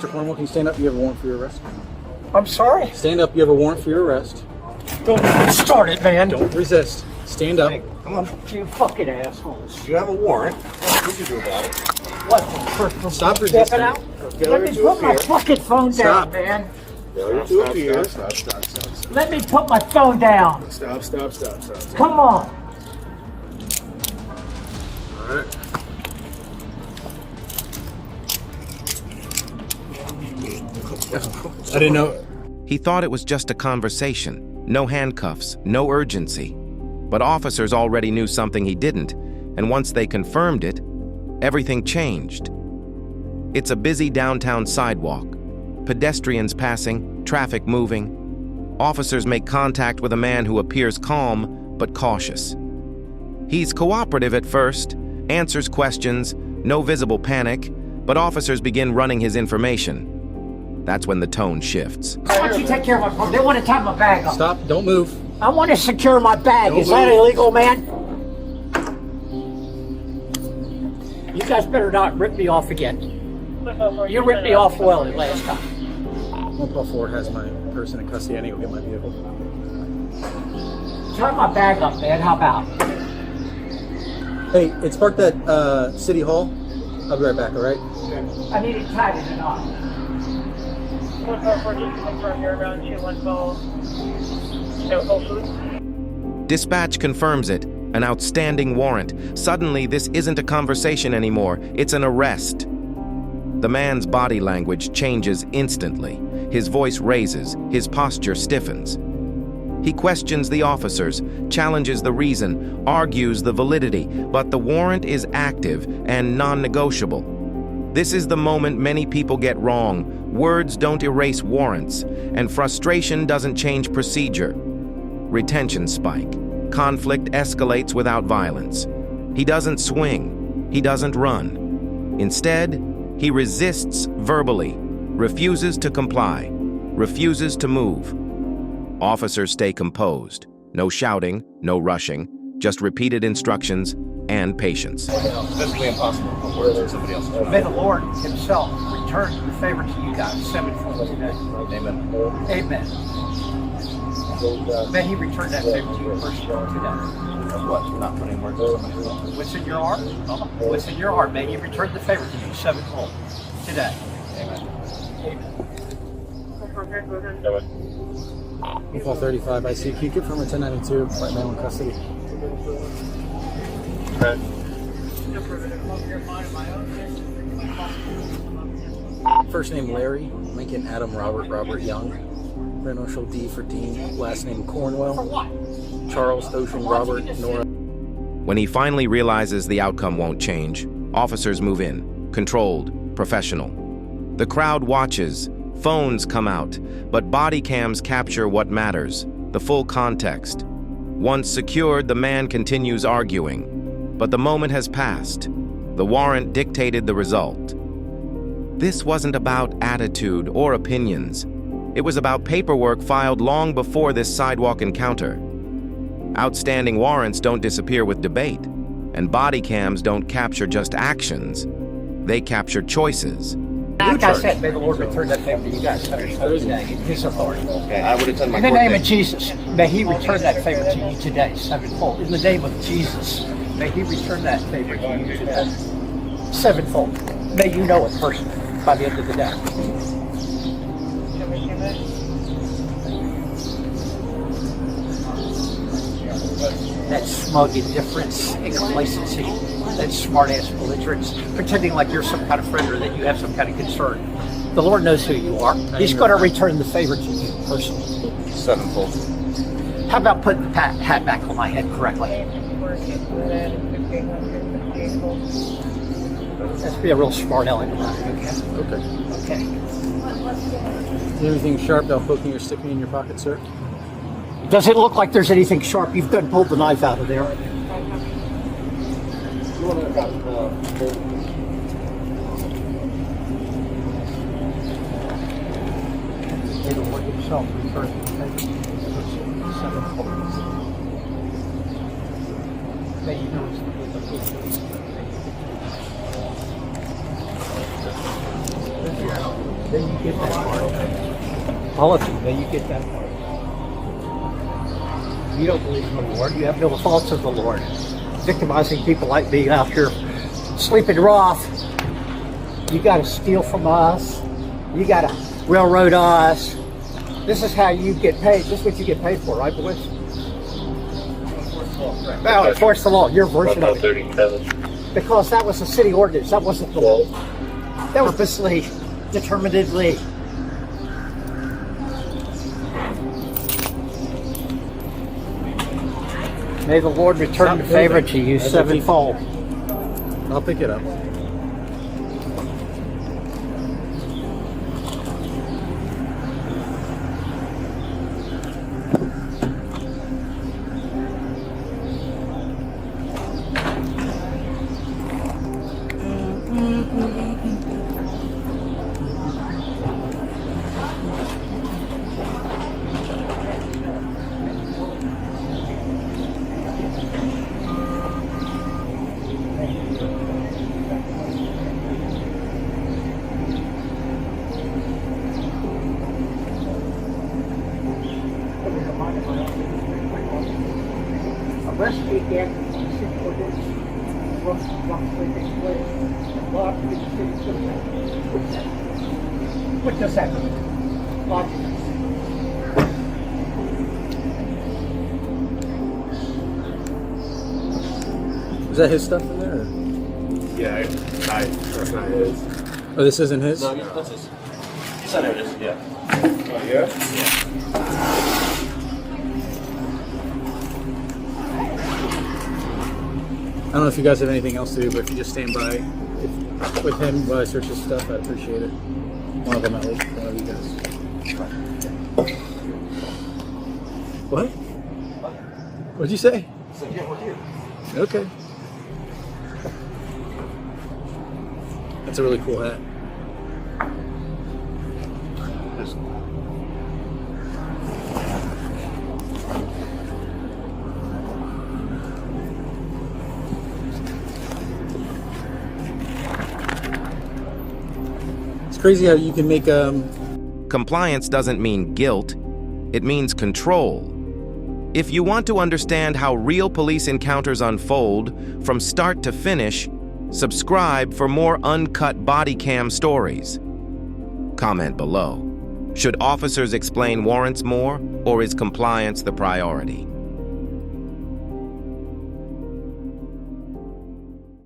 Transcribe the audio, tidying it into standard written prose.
Mr. Cornwell, can you stand up? You have a warrant for your arrest. I'm sorry? Stand up. You have a warrant for your arrest. Don't get started, man. Don't resist. Stand up. Hey, come on. You fucking assholes. You have a warrant. What did you do about it? What? Stop resisting. Out? Let me put my fucking phone down, man. Failure to appear. Stop. Let me put my phone down. Stop. Come on. All right. I didn't know. He thought it was just a conversation, no handcuffs, no urgency. But officers already knew something he didn't, and once they confirmed it, everything changed. It's a busy downtown sidewalk. Pedestrians passing, traffic moving. Officers make contact with a man who appears calm but cautious. He's cooperative at first, answers questions, no visible panic, but officers begin running his information. That's when the tone shifts. Why don't you take care of my phone? They want to tie my bag up. Stop. Don't move. I want to secure my bag. Don't Is that move. illegal, man? You guys better not rip me off again. You ripped me off well the last time. 112 has my person in custody. I need to go get my vehicle. Turn my bag up, man. How about? Hey, it's parked at City Hall. I'll be right back, all right? I need it tied in a knot. 112 just confirm you're around 212. No Whole Foods. Dispatch confirms it, an outstanding warrant. Suddenly, this isn't a conversation anymore, it's an arrest. The man's body language changes instantly. His voice raises, his posture stiffens. He questions the officers, challenges the reason, argues the validity, but the warrant is active and non-negotiable. This is the moment many people get wrong. Words don't erase warrants, and frustration doesn't change procedure. Retention spike. Conflict escalates without violence. He doesn't swing. He doesn't run. Instead, he resists verbally, refuses to comply, refuses to move. Officers stay composed. No shouting, no rushing, just repeated instructions and patience. Physically impossible. Where somebody else. May the Lord himself return the favor to you guys sevenfold today. Amen. Amen. May he return that favor to you personally today. What? You're not putting words in my What's in your heart? What's in your heart? May he return the favor to you sevenfold today. Amen. Amen. 135 IC. Can you confirm a 1092? Right now in custody. Okay. First name Larry, Lincoln Adam Robert Young. Red initial D for Dean. Last name Cornwell. Charles Ocean Robert Nora. When he finally realizes the outcome won't change, officers move in, controlled, professional. The crowd watches, phones come out, but body cams capture what matters, the full context. Once secured, the man continues arguing. But the moment has passed. The warrant dictated the result. This wasn't about attitude or opinions. It was about paperwork filed long before this sidewalk encounter. Outstanding warrants don't disappear with debate, and body cams don't capture just actions. They capture choices. Like I said, may the Lord return that favor to you guys sevenfold today in his authority. Okay, I would attend my In the court name date. of Jesus, may he return that favor to you today sevenfold. In the name of Jesus, may he return that favor to you today sevenfold. May you know it personally by the end of the day. That smug indifference and complacency, that smart-ass belligerence, pretending like you're some kind of friend or that you have some kind of concern. The Lord knows who you are. He's going to return the favor to you personally. Sevenfold. How about putting the hat back on my head correctly? Let's be a real smart aleck about it, okay? Okay. Okay. Anything sharp without poking or sticking in your pocket, sir? Does it look like there's anything sharp? You've done pulled the knife out of there. May the Lord himself return the favor to you sevenfold. May you know it's the good of God. Then you get that part. All of you, then you get that part. You don't believe in the Lord. You have no thoughts of the Lord. Victimizing people like me out here sleeping rough. You got to steal from us. You got to railroad us. This is how you get paid. This is what you get paid for, right, boys? No, enforce the law. Your version of it. Because that was a city ordinance. That wasn't the law. That was purposely, determinedly. May the Lord return the favor to you sevenfold. I'll pick it up. Arrest me again, city ordinance, wrongfully takes place. Law to the city citizen. What does that mean? Logic. Is that his stuff in there? Or? Yeah, that's not his. Oh, this isn't his? No, that's his. You said it is, yeah. Oh, yeah? I don't know if you guys have anything else to do, but if you just stand by with him while I search his stuff, I'd appreciate it. One of them at least. One of you guys. What? What'd you say? So, yeah, we're here. Okay. That's a really cool hat. It's crazy how you can make Compliance doesn't mean guilt, it means control. If you want to understand how real police encounters unfold from start to finish, subscribe for more uncut body cam stories. Comment below. Should officers explain warrants more, or is compliance the priority?